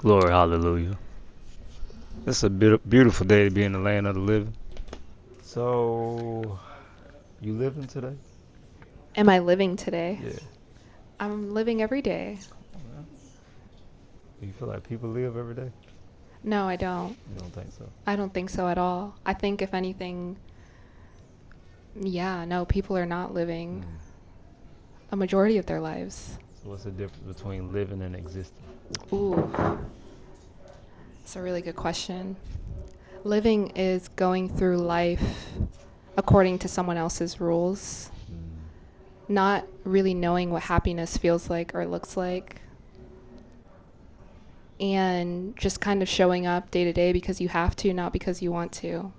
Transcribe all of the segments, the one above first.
Glory, hallelujah. It's a beautiful day to be in the land of the living. So, you living today? Am I living today? Yeah. I'm living every day. Well, do you feel like people live every day? No, I don't. You don't think so? I don't think so at all. I think if anything, yeah, no, people are not living Mm. a majority of their lives. So, what's the difference between living and existing? Ooh, that's a really good question. Living is going through life according to someone else's rules, Mm. not really knowing what happiness feels like or looks like, and just kind of showing up day to day because you have to, not because you want to.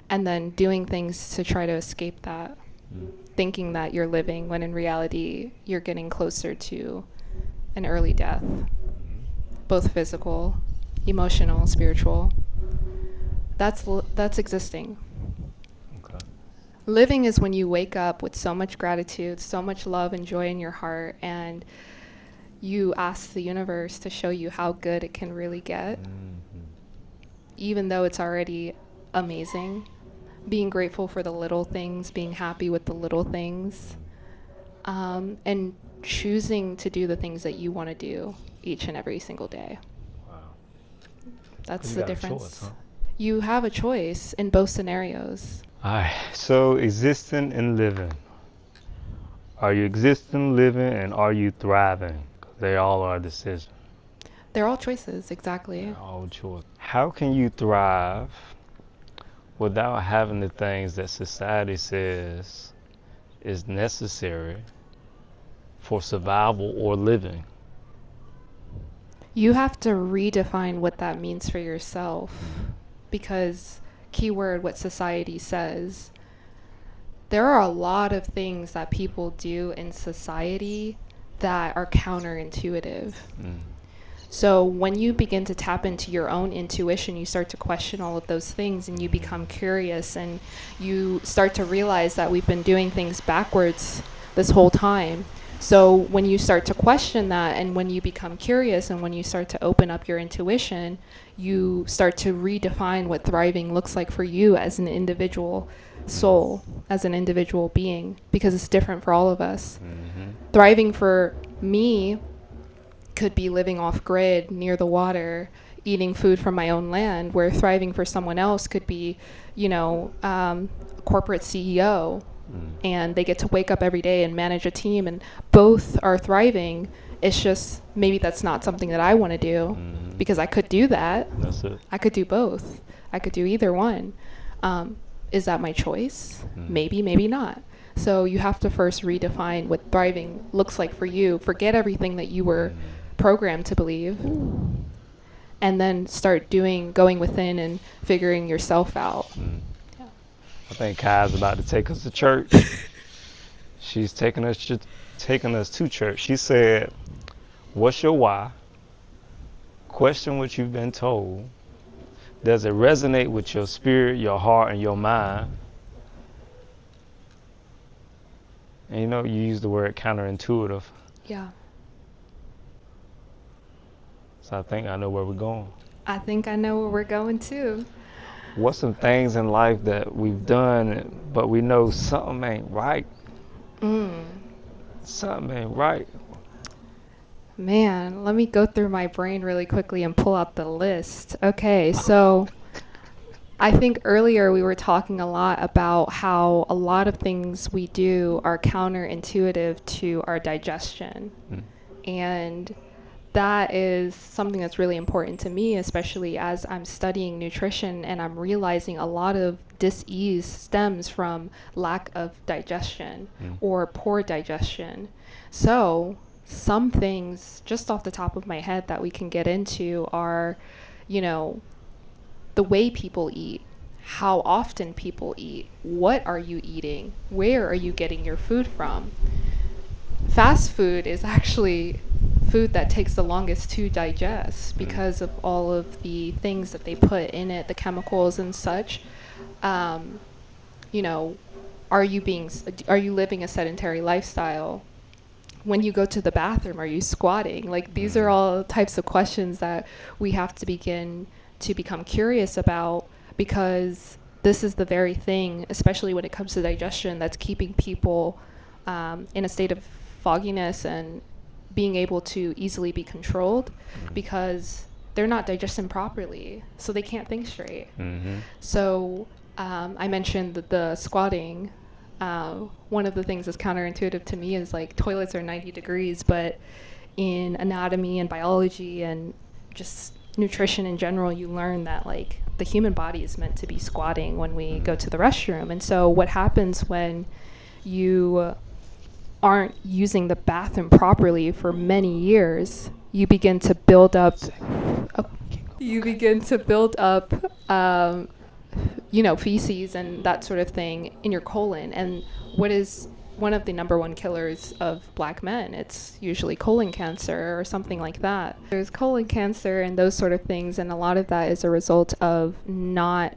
And then doing things to try to escape that, Mm. thinking that you're living when in reality you're getting closer to an early death, Mm. both physical, emotional, spiritual. That's existing. Okay. Living is when you wake up with so much gratitude, so much love and joy in your heart, and you ask the universe to show you how good it can really get, Mm-hmm. even though it's already amazing. Being grateful for the little things, being happy with the little things, and choosing to do the things that you want to do each and every single day. Wow. Because That's you the got a choice, difference. huh? You have a choice in both scenarios. Alright, so existing and living. Are you existing, living, and are you thriving? 'Cause they all are a decision. They're all choices, exactly. They're all choice. How can you thrive without having the things that society says is necessary for survival or living? You have to redefine what that means for yourself Mm-hmm. because, keyword, what society says, there are a lot of things that people do in society that are counterintuitive. Mm. So when you begin to tap into your own intuition, you start to question all of those things and you become curious and you start to realize that we've been doing things backwards this whole time. So when you start to question that and when you become curious and when you start to open up your intuition, you start to redefine what thriving looks like for you as an individual soul, as an individual being, because it's different for all of us. Mm-hmm. Thriving for me could be living off grid near the water, eating food from my own land, where thriving for someone else could be, a corporate CEO Mm. and they get to wake up every day and manage a team and both are thriving. It's just maybe that's not something that I want to do Mm-hmm. because I could do that. That's it. I could do both. I could do either one. Is that my choice? Mm. Maybe, maybe not. So you have to first redefine what thriving looks like for you. Forget everything that you were programmed to believe and then start going within and figuring yourself out. Mm. Yeah. I think Kai's about to take us to church. She's taking us to church. She said, "What's your why? Question what you've been told. Does it resonate with your spirit, your heart, and your mind?" And you use the word counterintuitive. Yeah. So I think I know where we're going. I think I know where we're going too. What's some things in life that we've done, but we know something ain't right? Mm. Something ain't right. Man, let me go through my brain really quickly and pull out the list. Okay, so I think earlier we were talking a lot about how a lot of things we do are counterintuitive to our digestion. Mm. And that is something that's really important to me, especially as I'm studying nutrition and I'm realizing a lot of dis-ease stems from lack of digestion or poor digestion. So some things just off the top of my head that we can get into are, the way people eat, how often people eat, what are you eating, where are you getting your food from. Fast food is actually food that takes the longest to digest because of all of the things that they put in it, the chemicals and such. You know, are you living a sedentary lifestyle? when you go to the bathroom, are you squatting? Like, these are all types of questions that we have to begin to become curious about, because this is the very thing, especially when it comes to digestion, that's keeping people in a state of fogginess and being able to easily be controlled, because they're not digesting properly, so they can't think straight. So I mentioned the squatting. One of the things that's counterintuitive to me is like toilets are 90 degrees, but in anatomy and biology and just nutrition in general, you learn that like the human body is meant to be squatting when we go to the restroom. And so what happens when you aren't using the bathroom properly for many years, you begin to build up feces and that sort of thing in your colon. And what is one of the number one killers of black men? It's usually colon cancer or something like that. There's colon cancer and those sort of things, and a lot of that is a result of not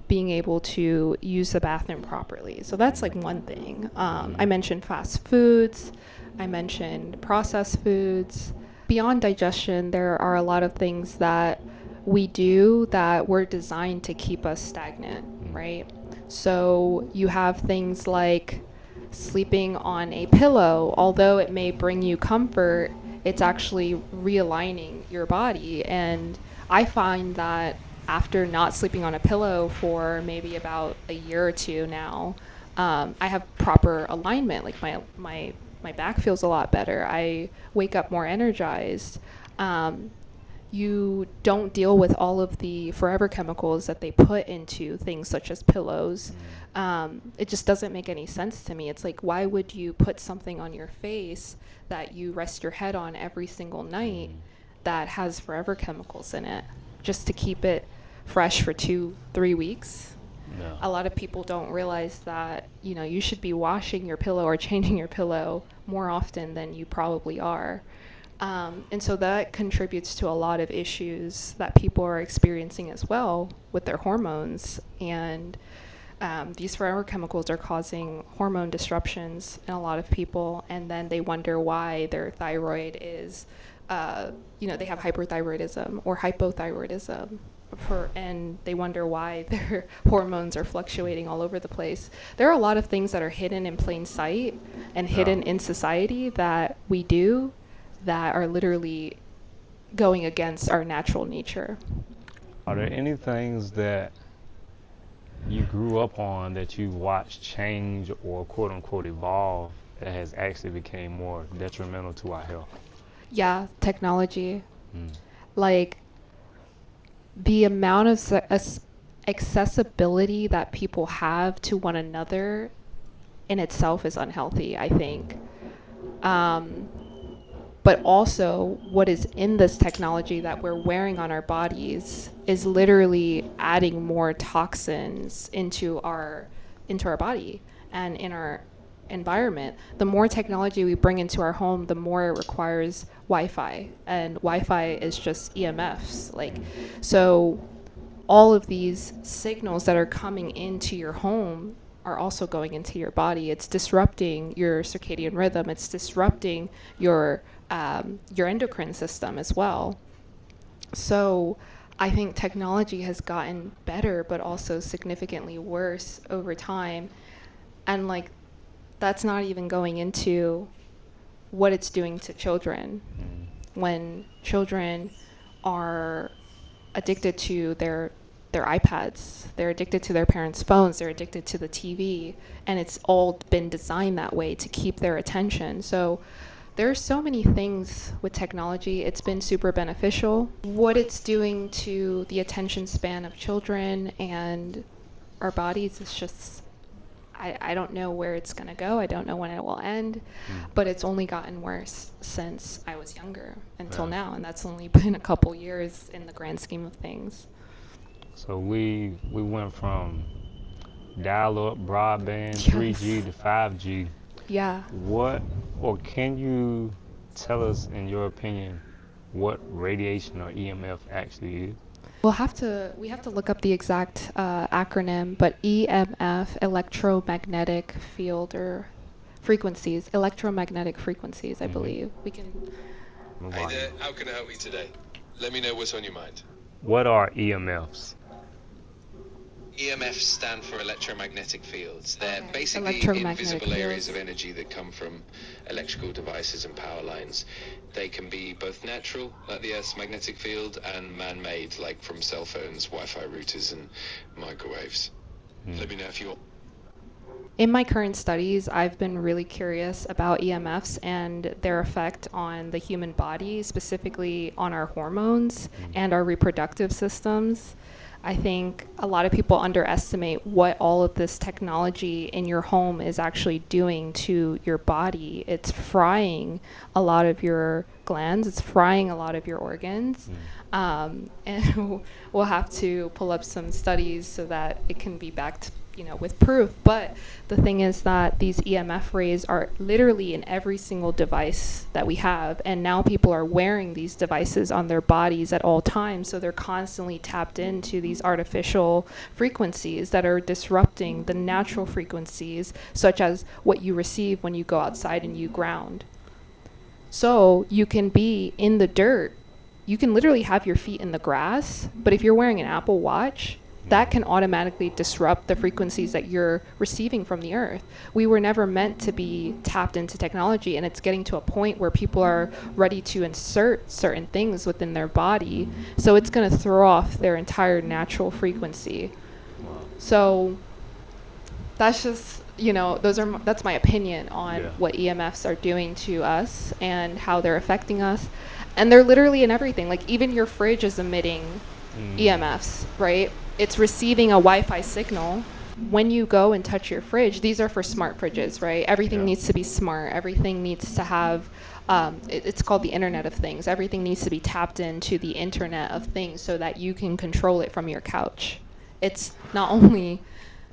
being able to use the bathroom properly. So that's like one thing. I mentioned fast foods. I mentioned processed foods. Beyond digestion, there are a lot of things that we do that were designed to keep us stagnant, right? So you have things like sleeping on a pillow. Although it may bring you comfort, it's actually realigning your body. And I find that after not sleeping on a pillow for maybe about a year or two now, I have proper alignment. Like my back feels a lot better. I wake up more energized. You don't deal with all of the forever chemicals that they put into things such as pillows. It just doesn't make any sense to me. It's like, why would you put something on your face that you rest your head on every single night that has forever chemicals in it just to keep it fresh for 2-3 weeks? No. A lot of people don't realize that, you should be washing your pillow or changing your pillow more often than you probably are. And so that contributes to a lot of issues that people are experiencing as well with their hormones. And these forever chemicals are causing hormone disruptions in a lot of people. And then they wonder why their thyroid is, they have hyperthyroidism or hypothyroidism. And they wonder why their hormones are fluctuating all over the place. There are a lot of things that are hidden in plain sight and hidden in society that we do that are literally going against our natural nature. Are there any things that you grew up on that you watched change or quote unquote evolve that has actually became more detrimental to our health? Yeah, technology. Like the amount of accessibility that people have to one another in itself is unhealthy, I think. But also what is in this technology that we're wearing on our bodies is literally adding more toxins into our body and in our environment. The more technology we bring into our home, the more it requires Wi-Fi, and Wi-Fi is just EMFs. So all of these signals that are coming into your home are also going into your body. It's disrupting your circadian rhythm. It's disrupting your endocrine system as well. So I think technology has gotten better, but also significantly worse over time. And that's not even going into what it's doing to children. When children are addicted to their iPads, they're addicted to their parents' phones, they're addicted to the TV, and it's all been designed that way to keep their attention. So there's so many things with technology. It's been super beneficial. What it's doing to the attention span of children and our bodies is just, I don't know where it's going to go. I don't know when it will end, but it's only gotten worse since I was younger until now, and that's only been a couple years in the grand scheme of things. So we went from dial-up broadband, Yes. 3G to 5G. Yeah. Can you tell us, in your opinion, what radiation or EMF actually is? We have to look up the exact acronym, but EMF, electromagnetic field or frequencies, electromagnetic frequencies, I Mm-hmm. believe. We can. Hey there, how can I help you today? Let me know what's on your mind. What are EMFs? EMFs stand for electromagnetic fields. They're Okay. basically Electromagnetic invisible areas of fields. energy that come from electrical devices and power lines. They can be both natural, like the Earth's magnetic field, and man-made, like from cell phones, Wi-Fi routers, and microwaves. Let me know if you... In my current studies, I've been really curious about EMFs and their effect on the human body, specifically on our hormones and our reproductive systems. I think a lot of people underestimate what all of this technology in your home is actually doing to your body. It's frying a lot of your glands, it's frying a lot of your organs. And we'll have to pull up some studies so that it can be backed, with proof. But the thing is that these EMF rays are literally in every single device that we have. And now people are wearing these devices on their bodies at all times. So they're constantly tapped into these artificial frequencies that are disrupting the natural frequencies, such as what you receive when you go outside and you ground. So you can be in the dirt. You can literally have your feet in the grass. But if you're wearing an Apple Watch, that can automatically disrupt the frequencies that you're receiving from the earth. We were never meant to be tapped into technology, and it's getting to a point where people are ready to insert certain things within their body, so it's going to throw off their entire natural frequency. So that's just, that's my opinion on what EMFs are doing to us and how they're affecting us. And they're literally in everything. Like, even your fridge is emitting EMFs, right? It's receiving a Wi-Fi signal. When you go and touch your fridge, these are for smart fridges, right? Everything needs to be smart. Everything needs to have, it's called the Internet of Things. Everything needs to be tapped into the Internet of Things so that you can control it from your couch. It's not only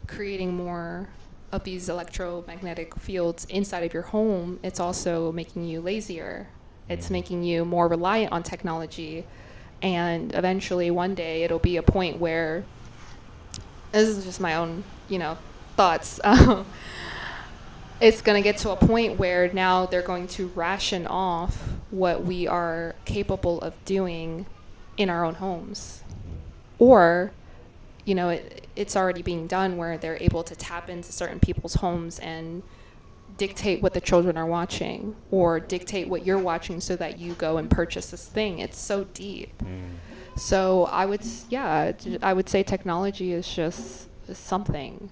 creating more of these electromagnetic fields inside of your home, it's also making you lazier. It's making you more reliant on technology. And eventually, one day, it'll be a point where, this is just my own, thoughts. It's going to get to a point where now they're going to ration off what we are capable of doing in our own homes. Or, it's already being done where they're able to tap into certain people's homes and dictate what the children are watching, or dictate what you're watching so that you go and purchase this thing. It's so deep. So I would say technology is just something.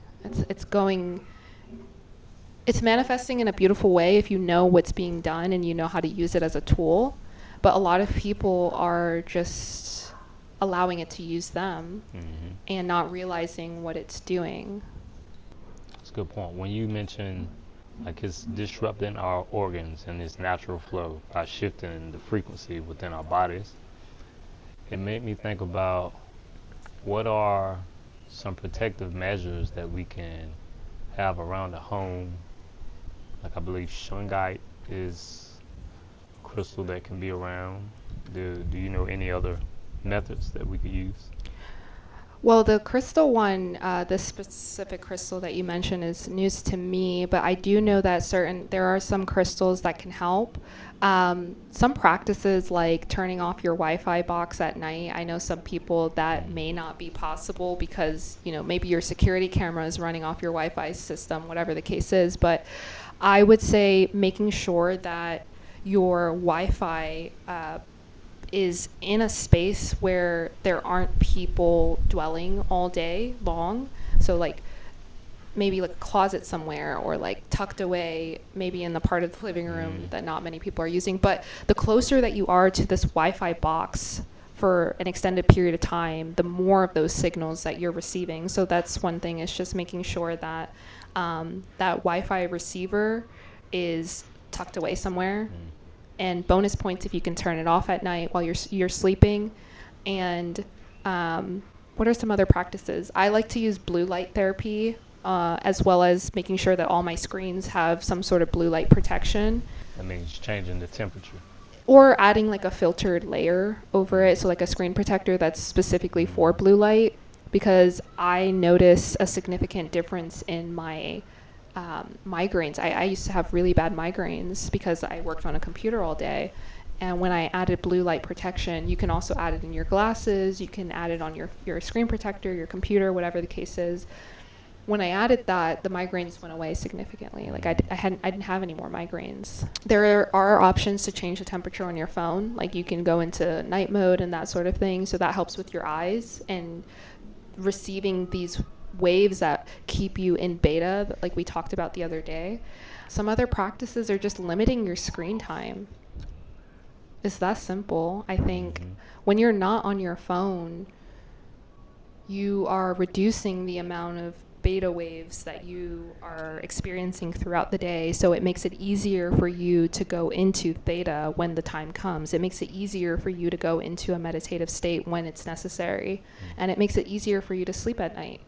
It's manifesting in a beautiful way if you know what's being done and you know how to use it as a tool. But a lot of people are just allowing it to use them and not realizing what it's doing. That's a good point. When you mention like it's disrupting our organs and its natural flow by shifting the frequency within our bodies, it made me think about what are some protective measures that we can have around the home. Like, I believe shungite is a crystal that can be around. Do you know any other methods that we could use? Well, the crystal one, the specific crystal that you mentioned is news to me, but I do know that there are some crystals that can help. Some practices like turning off your Wi-Fi box at night. I know some people that may not be possible because, maybe your security camera is running off your Wi-Fi system, whatever the case is. But I would say making sure that your Wi-Fi is in a space where there aren't people dwelling all day long. So like maybe like a closet somewhere, or like tucked away, maybe in the part of the living room that not many people are using. But the closer that you are to this Wi-Fi box for an extended period of time, the more of those signals that you're receiving. So that's one thing, is just making sure that that Wi-Fi receiver is tucked away somewhere. And bonus points if you can turn it off at night while you're sleeping. And what are some other practices? I like to use blue light therapy, as well as making sure that all my screens have some sort of blue light protection. That means changing the temperature. Or adding like a filtered layer over it, so like a screen protector that's specifically for blue light, because I notice a significant difference in my migraines. I used to have really bad migraines because I worked on a computer all day. And when I added blue light protection, you can also add it in your glasses, you can add it on your screen protector, your computer, whatever the case is. When I added that, the migraines went away significantly. Like I didn't have any more migraines. There are options to change the temperature on your phone. Like you can go into night mode and that sort of thing. So that helps with your eyes and receiving these waves that keep you in beta, like we talked about the other day. Some other practices are just limiting your screen time. It's that simple. I think when you're not on your phone, you are reducing the amount of beta waves that you are experiencing throughout the day. So it makes it easier for you to go into theta when the time comes. It makes it easier for you to go into a meditative state when it's necessary. And it makes it easier for you to sleep at night.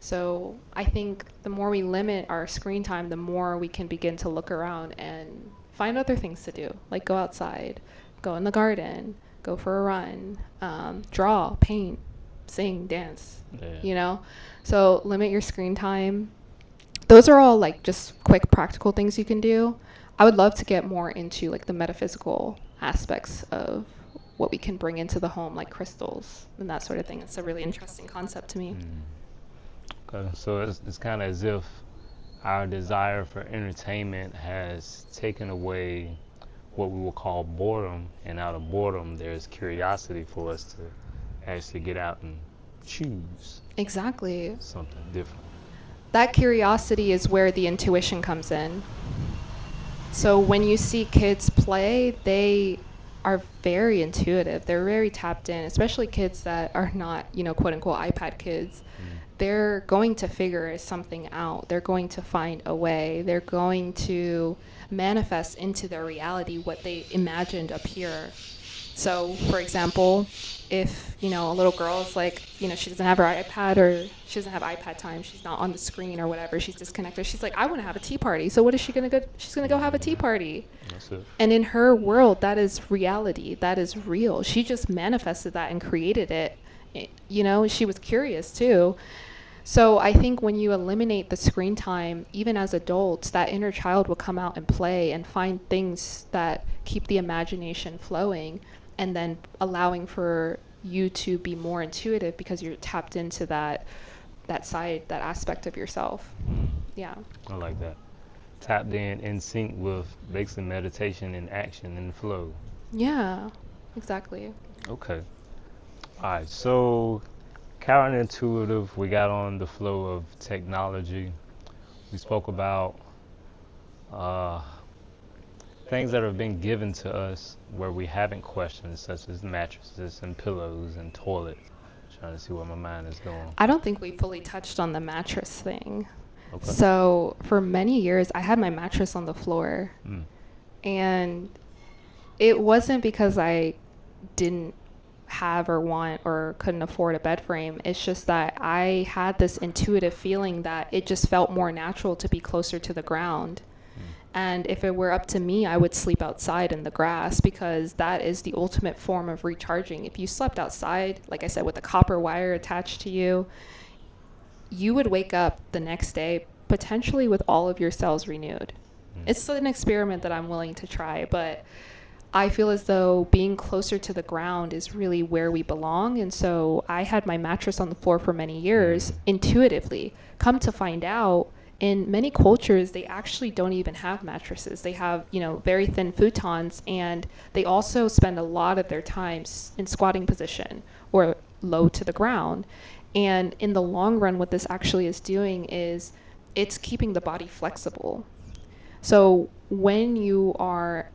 So I think the more we limit our screen time, the more we can begin to look around and find other things to do, like go outside, go in the garden, go for a run, draw, paint, sing, dance, you know? So limit your screen time. Those are all like just quick practical things you can do. I would love to get more into like the metaphysical aspects of what we can bring into the home, like crystals and that sort of thing. It's a really interesting concept to me. Okay, so it's kind of as if our desire for entertainment has taken away what we will call boredom, and out of boredom there's curiosity for us to actually get out and choose Exactly. something different. That curiosity is where the intuition comes in. So when you see kids play, they are very intuitive. They're very tapped in, especially kids that are not, quote unquote iPad kids. They're going to figure something out. They're going to find a way. They're going to manifest into their reality what they imagined up here. So, for example, if, a little girl is like, she doesn't have her iPad or she doesn't have iPad time, she's not on the screen or whatever, she's disconnected. She's like, I want to have a tea party. So what is she going to go? She's going to go have a tea party. That's it. And in her world, that is reality. That is real. She just manifested that and created it. She was curious too. So I think when you eliminate the screen time, even as adults, that inner child will come out and play and find things that keep the imagination flowing, and then allowing for you to be more intuitive because you're tapped into that side, that aspect of yourself. Yeah. I like that. Tapped in sync with basically meditation and action and flow. Yeah, exactly. Okay. All right, so counterintuitive, we got on the flow of technology. We spoke about things that have been given to us where we haven't questioned, such as mattresses and pillows and toilets. Trying to see where my mind is going. I don't think we fully touched on the mattress thing. Okay. So for many years, I had my mattress on the floor. And it wasn't because I didn't have or want or couldn't afford a bed frame. It's just that I had this intuitive feeling that it just felt more natural to be closer to the ground. And if it were up to me, I would sleep outside in the grass because that is the ultimate form of recharging. If you slept outside, like I said, with a copper wire attached to you, you would wake up the next day potentially with all of your cells renewed. It's an experiment that I'm willing to try, but I feel as though being closer to the ground is really where we belong. And so I had my mattress on the floor for many years intuitively. Come to find out, in many cultures, they actually don't even have mattresses. They have, very thin futons, and they also spend a lot of their time in squatting position or low to the ground. And in the long run, what this actually is doing is it's keeping the body flexible. So when you are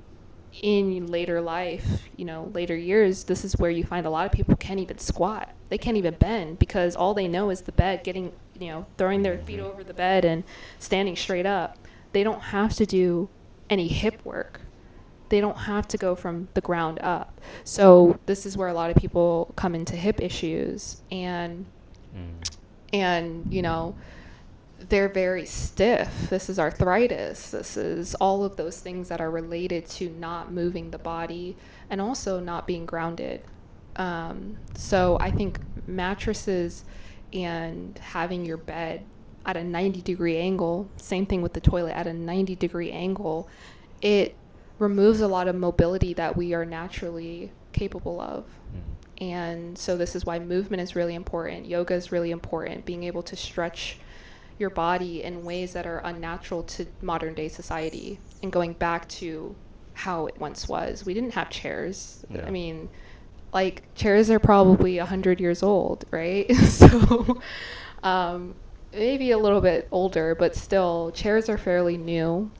in later life, later years, this is where you find a lot of people can't even squat. They can't even bend because all they know is the bed, getting, throwing their feet over the bed and standing straight up. They don't have to do any hip work. They don't have to go from the ground up. So this is where a lot of people come into hip issues and they're very stiff. This is arthritis. This is all of those things that are related to not moving the body and also not being grounded. So I think mattresses and having your bed at a 90-degree angle, same thing with the toilet at a 90-degree angle, it removes a lot of mobility that we are naturally capable of. And so this is why movement is really important. Yoga is really important. Being able to stretch your body in ways that are unnatural to modern day society, and going back to how it once was. We didn't have chairs. Yeah. I mean, like, chairs are probably 100 years old, right? So maybe a little bit older, but still, chairs are fairly new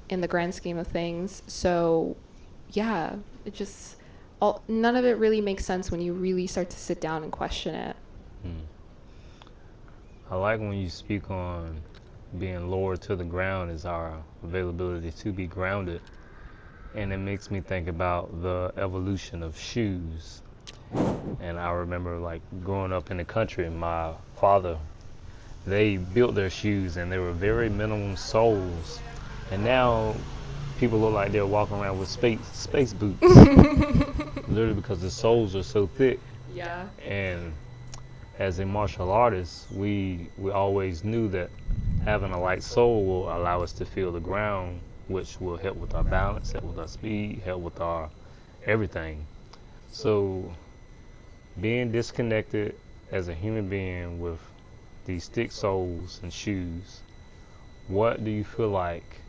in the grand scheme of things. So yeah, it just, none of it really makes sense when you really start to sit down and question it. I like when you speak on being lower to the ground is our availability to be grounded. And it makes me think about the evolution of shoes. And I remember, like, growing up in the country, my father, they built their shoes and they were very minimum soles. And now people look like they're walking around with space boots. Literally because the soles are so thick. Yeah. And as a martial artist, we always knew that having a light sole will allow us to feel the ground, which will help with our balance, help with our speed, help with our everything. So being disconnected as a human being with these thick soles and shoes, what do you feel like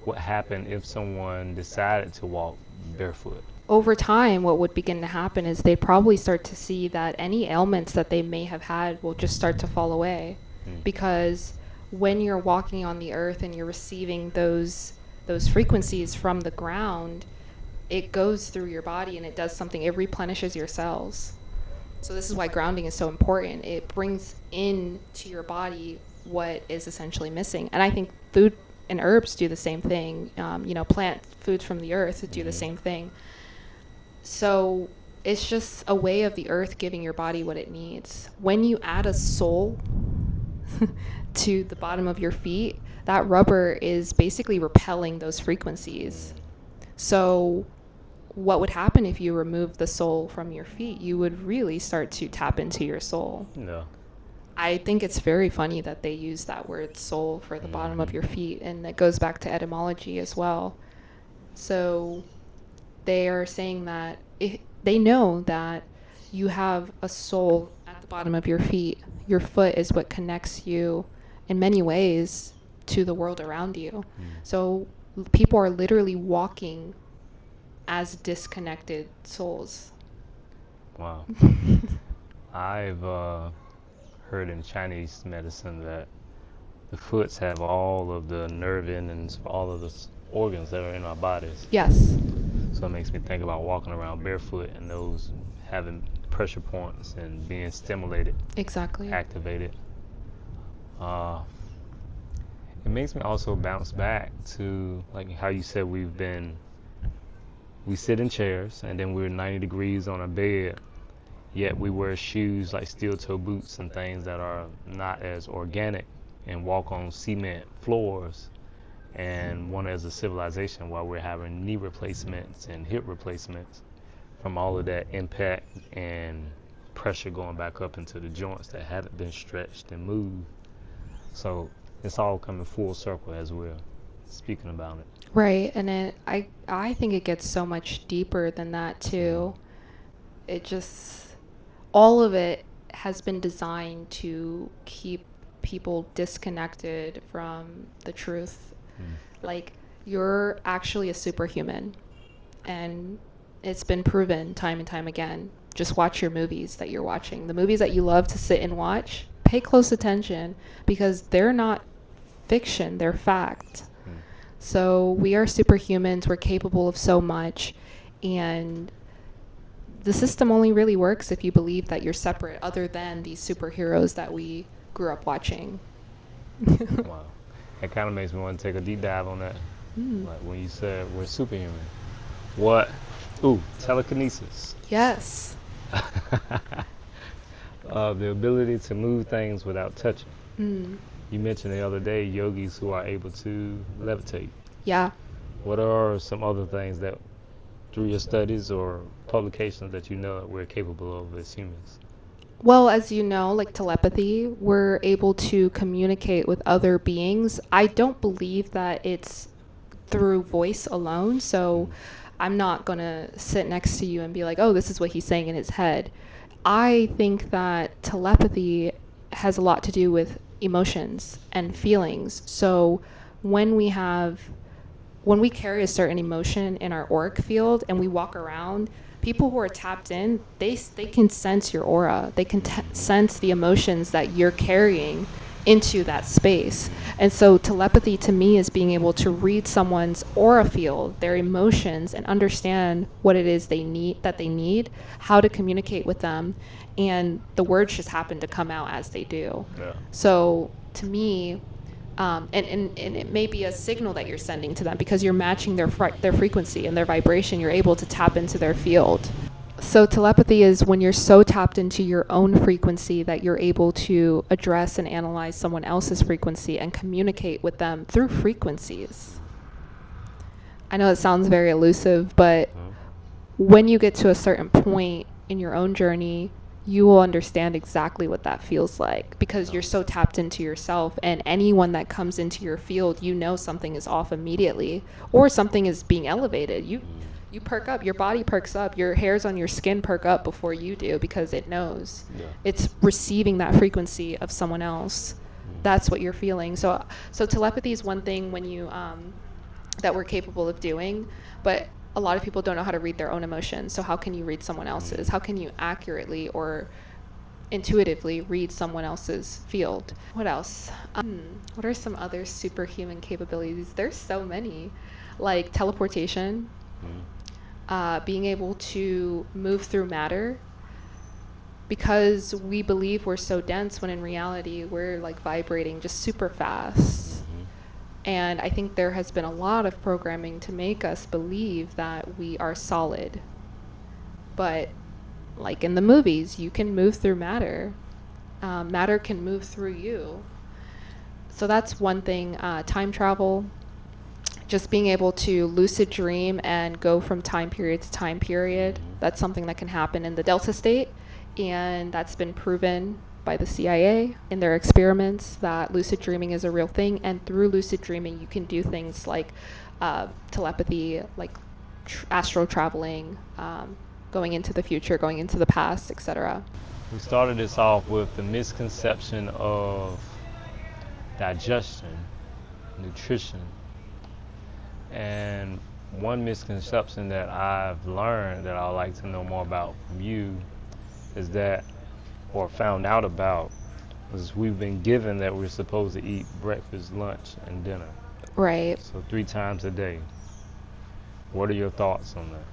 would happen if someone decided to walk barefoot? Over time, what would begin to happen is they'd probably start to see that any ailments that they may have had will just start to fall away. Because when you're walking on the earth and you're receiving those frequencies from the ground, it goes through your body and it does something. It replenishes your cells. So this is why grounding is so important. It brings in to your body what is essentially missing. And I think food and herbs do the same thing. Plant foods from the earth do the same thing. So it's just a way of the earth giving your body what it needs. When you add a sole to the bottom of your feet, that rubber is basically repelling those frequencies. So what would happen if you remove the sole from your feet? You would really start to tap into your soul. No. I think it's very funny that they use that word soul for the bottom of your feet, and it goes back to etymology as well. So they are saying that they know that you have a soul at the bottom of your feet. Your foot is what connects you in many ways to the world around you. So people are literally walking as disconnected souls. Wow. I've heard in Chinese medicine that the foots have all of the nerve endings for all of the organs that are in our bodies. Yes. So it makes me think about walking around barefoot and those having pressure points and being stimulated, Exactly. activated. It makes me also bounce back to, like, how you said we sit in chairs and then we're 90 degrees on a bed, yet we wear shoes like steel toe boots and things that are not as organic and walk on cement floors and one as a civilization while we're having knee replacements and hip replacements from all of that impact and pressure going back up into the joints that haven't been stretched and moved. So it's all coming full circle as we're speaking about it. Right, and I think it gets so much deeper than that too. It just, all of it has been designed to keep people disconnected from the truth. Like, you're actually a superhuman, and it's been proven time and time again. Just watch your movies that you're watching. The movies that you love to sit and watch, pay close attention, because they're not fiction, they're fact. So we are superhumans, we're capable of so much, and the system only really works if you believe that you're separate other than these superheroes that we grew up watching. Wow. It kind of makes me want to take a deep dive on that. Like when you said we're superhuman. What? Ooh, telekinesis. Yes. The ability to move things without touching. You mentioned the other day yogis who are able to levitate. Yeah. What are some other things that, through your studies or publications, that you know that we're capable of as humans? Well, as you know, like telepathy, we're able to communicate with other beings. I don't believe that it's through voice alone. So I'm not going to sit next to you and be like, oh, this is what he's saying in his head. I think that telepathy has a lot to do with emotions and feelings. So when we have when we carry a certain emotion in our auric field and we walk around, people who are tapped in, they can sense your aura. They can sense the emotions that you're carrying into that space. And so telepathy to me is being able to read someone's aura field, their emotions, and understand what it is they need, how to communicate with them, and the words just happen to come out as they do. Yeah. So to me, and it may be a signal that you're sending to them because you're matching their frequency and their vibration. You're able to tap into their field. So telepathy is when you're so tapped into your own frequency that you're able to address and analyze someone else's frequency and communicate with them through frequencies. I know it sounds very elusive, but when you get to a certain point in your own journey, you will understand exactly what that feels like because you're so tapped into yourself, and anyone that comes into your field, you know something is off immediately or something is being elevated. You perk up, your body perks up, your hairs on your skin perk up before you do because it knows. Yeah. It's receiving that frequency of someone else. That's what you're feeling. So telepathy is one thing when you that we're capable of doing, but a lot of people don't know how to read their own emotions. So how can you read someone else's? How can you accurately or intuitively read someone else's field? What else? What are some other superhuman capabilities? There's so many, like teleportation, being able to move through matter, because we believe we're so dense when in reality we're like vibrating just super fast. And I think there has been a lot of programming to make us believe that we are solid. But like in the movies, you can move through matter. Matter can move through you. So that's one thing. Time travel, just being able to lucid dream and go from time period to time period. That's something that can happen in the Delta state. And that's been proven by the CIA in their experiments that lucid dreaming is a real thing, and through lucid dreaming you can do things like telepathy, like astral traveling, going into the future, going into the past, etc. We started this off with the misconception of digestion, nutrition, and one misconception that I've learned that I'd like to know more about from you is that, or found out about, was we've been given that we're supposed to eat breakfast, lunch, and dinner. Right. So 3 times a day. What are your thoughts on that?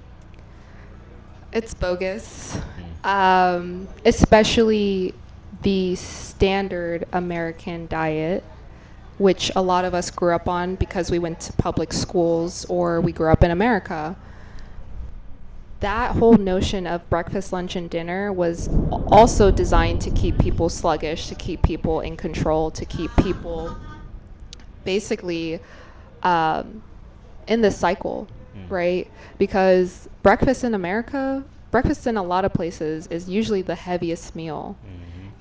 It's bogus. Especially the standard American diet, which a lot of us grew up on because we went to public schools or we grew up in America. That whole notion of breakfast, lunch, and dinner was also designed to keep people sluggish, to keep people in control, to keep people basically in this cycle, right? Because breakfast in America, breakfast in a lot of places is usually the heaviest meal.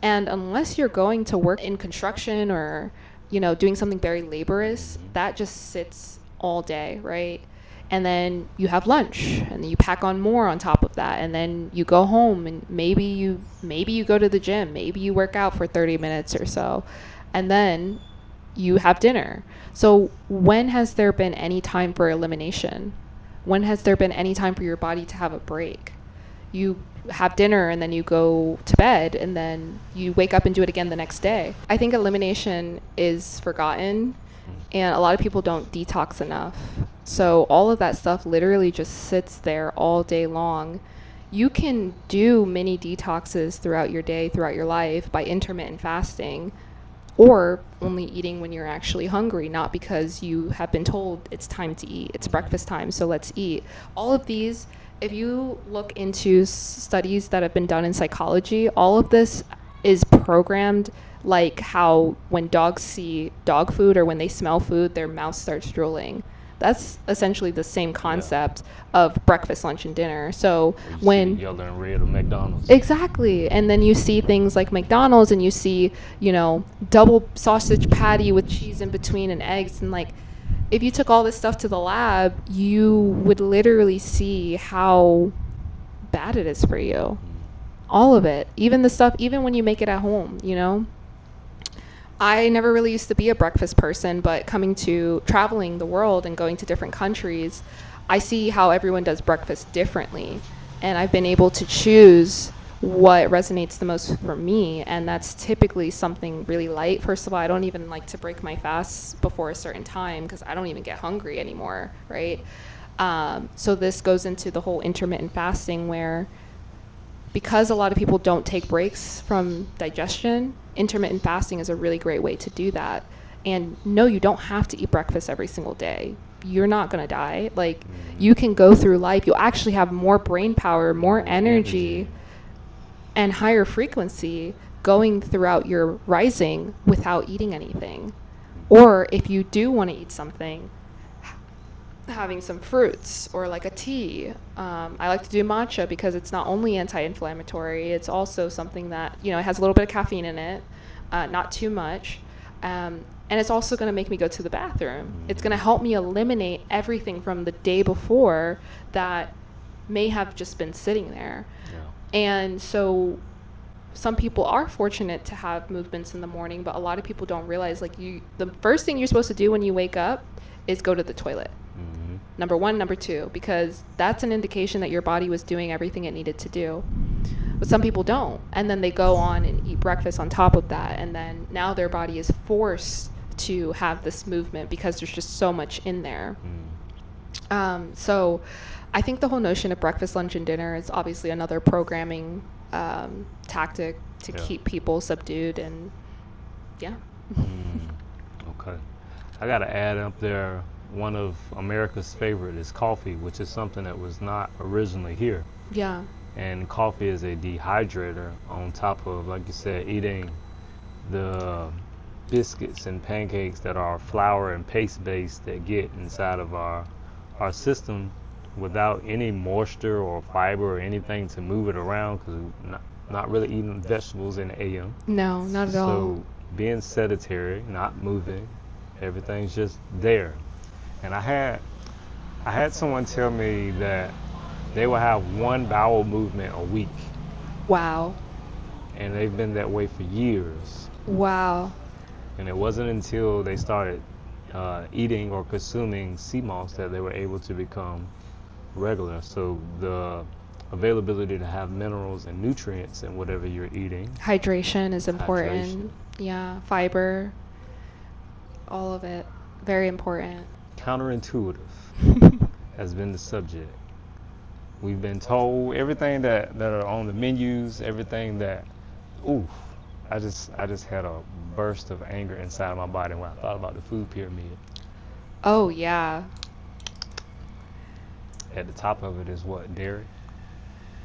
And unless you're going to work in construction or, doing something very laborious, that just sits all day, right? And then you have lunch, and then you pack on more on top of that, and then you go home, and maybe you go to the gym, maybe you work out for 30 minutes or so, and then you have dinner. So when has there been any time for elimination? When has there been any time for your body to have a break? You have dinner and then you go to bed and then you wake up and do it again the next day. I think elimination is forgotten, and a lot of people don't detox enough. So all of that stuff literally just sits there all day long. You can do mini detoxes throughout your day, throughout your life, by intermittent fasting, or only eating when you're actually hungry, not because you have been told it's time to eat, it's breakfast time, so let's eat. All of these, if you look into studies that have been done in psychology, all of this is programmed, like how when dogs see dog food or when they smell food, their mouth starts drooling. That's essentially the same concept of breakfast, lunch, and dinner. So Or you see the when yellow and red of McDonald's. exactly, and then you see things like McDonald's, and you see, double sausage patty with cheese in between and eggs, and like, if you took all this stuff to the lab, you would literally see how bad it is for you. All of it, even the stuff, even when you make it at home. I never really used to be a breakfast person, but traveling the world and going to different countries, I see how everyone does breakfast differently. And I've been able to choose what resonates the most for me. And that's typically something really light. First of all, I don't even like to break my fasts before a certain time because I don't even get hungry anymore, right? So this goes into the whole intermittent fasting where, because a lot of people don't take breaks from digestion, intermittent fasting is a really great way to do that. And no, you don't have to eat breakfast every single day. You're not going to die. Like, you can go through life. You'll actually have more brain power, more energy, and higher frequency going throughout your rising without eating anything. Or if you do want to eat something, having some fruits or like a tea. I like to do matcha because it's not only anti-inflammatory, it's also something that, it has a little bit of caffeine in it, not too much. And it's also going to make me go to the bathroom. It's going to help me eliminate everything from the day before that may have just been sitting there. Yeah. And so some people are fortunate to have movements in the morning, but a lot of people don't realize, like, the first thing you're supposed to do when you wake up is go to the toilet. Number one, number two, because that's an indication that your body was doing everything it needed to do. But some people don't. And then they go on and eat breakfast on top of that. And then now their body is forced to have this movement because there's just so much in there. So I think the whole notion of breakfast, lunch, and dinner is obviously another programming tactic to keep people subdued. And Okay. I got to add up there, one of America's favorite is coffee, which is something that was not originally here. Yeah. And coffee is a dehydrator on top of, like you said, eating the biscuits and pancakes that are flour and paste based that get inside of our system without any moisture or fiber or anything to move it around, because we're not really eating vegetables in the AM. No, not at all. So being sedentary, not moving, everything's just there. And I had someone tell me that they will have one bowel movement a week. Wow. And they've been that way for years. Wow. And it wasn't until they started eating or consuming sea moss that they were able to become regular. So the availability to have minerals and nutrients in whatever you're eating. Hydration is important. Yeah. Fiber. All of it. Very important. Counterintuitive has been the subject. We've been told everything that are on the menus, everything that, I just had a burst of anger inside of my body when I thought about the food pyramid. Oh, yeah. At the top of it is what? Dairy?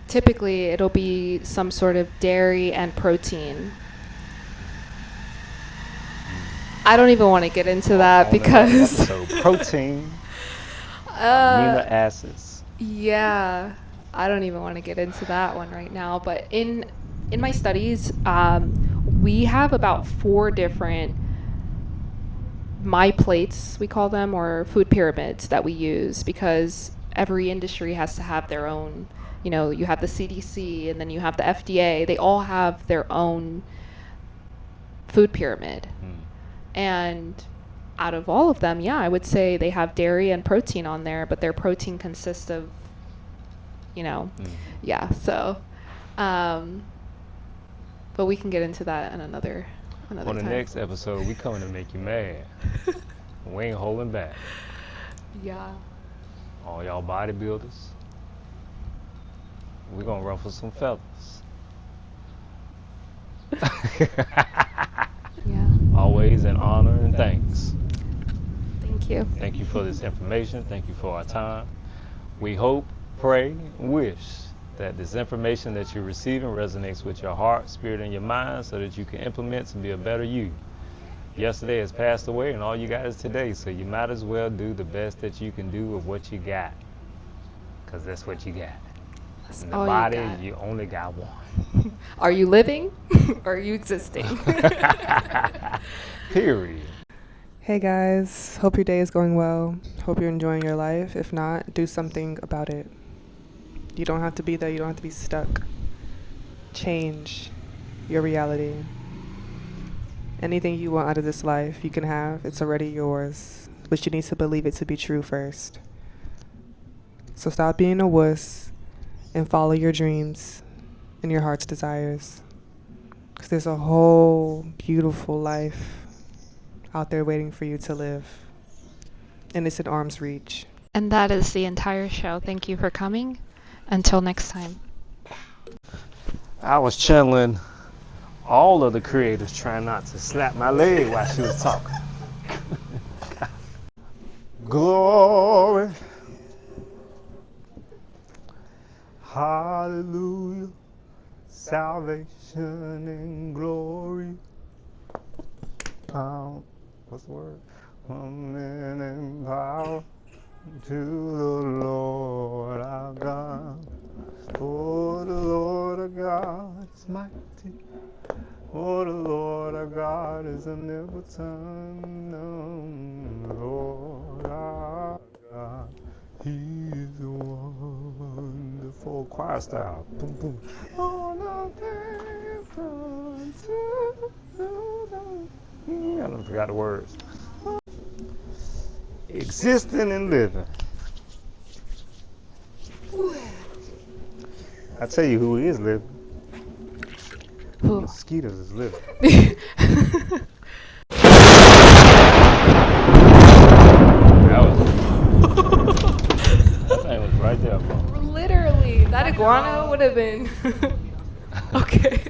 Typically, it'll be some sort of dairy and protein. I don't even want to get into that because... So protein, amino acids. Yeah, I don't even want to get into that one right now. But in my studies, we have about 4 different my plates, we call them, or food pyramids that we use, because every industry has to have their own. You have the CDC, and then you have the FDA. They all have their own food pyramid. And out of all of them, I would say they have dairy and protein on there, but their protein consists of, so, but we can get into that in another On the time. next episode, we coming to make you mad. We ain't holding back. Yeah. All y'all bodybuilders, we're gonna ruffle some feathers. Yeah. Always an honor and thanks. Thank you. Thank you for this information. Thank you for our time. We hope, pray, wish that this information that you're receiving resonates with your heart, spirit, and your mind so that you can implement to be a better you. Yesterday has passed away, and all you got is today. So you might as well do the best that you can do with what you got, because that's what you got. That's In the all you body, got. you only got one. Are you living or are you existing? Period. Hey guys, hope your day is going well. Hope you're enjoying your life. If not, do something about it. You don't have to be there, you don't have to be stuck. Change your reality. Anything you want out of this life, you can have. It's already yours. But you need to believe it to be true first. So stop being a wuss and follow your dreams and your heart's desires. Because there's a whole beautiful life out there waiting for you to live. And it's in arm's reach. And that is the entire show. Thank you for coming. Until next time. I was channeling all of the creators trying not to slap my leg while she was talking. Glory. Hallelujah. Salvation and glory. What's the word? Amen and power to the Lord our God. Oh, the Lord our God is mighty. Oh, the Lord our God is omnipotent. Lord our God, He is wonderful. Choir style. Boom, boom. On the path to I done forgot the words. Existing and living. I tell you who is living. Who? Mosquitoes is living. That thing was right there, bro. Literally, that iguana would have been. Okay.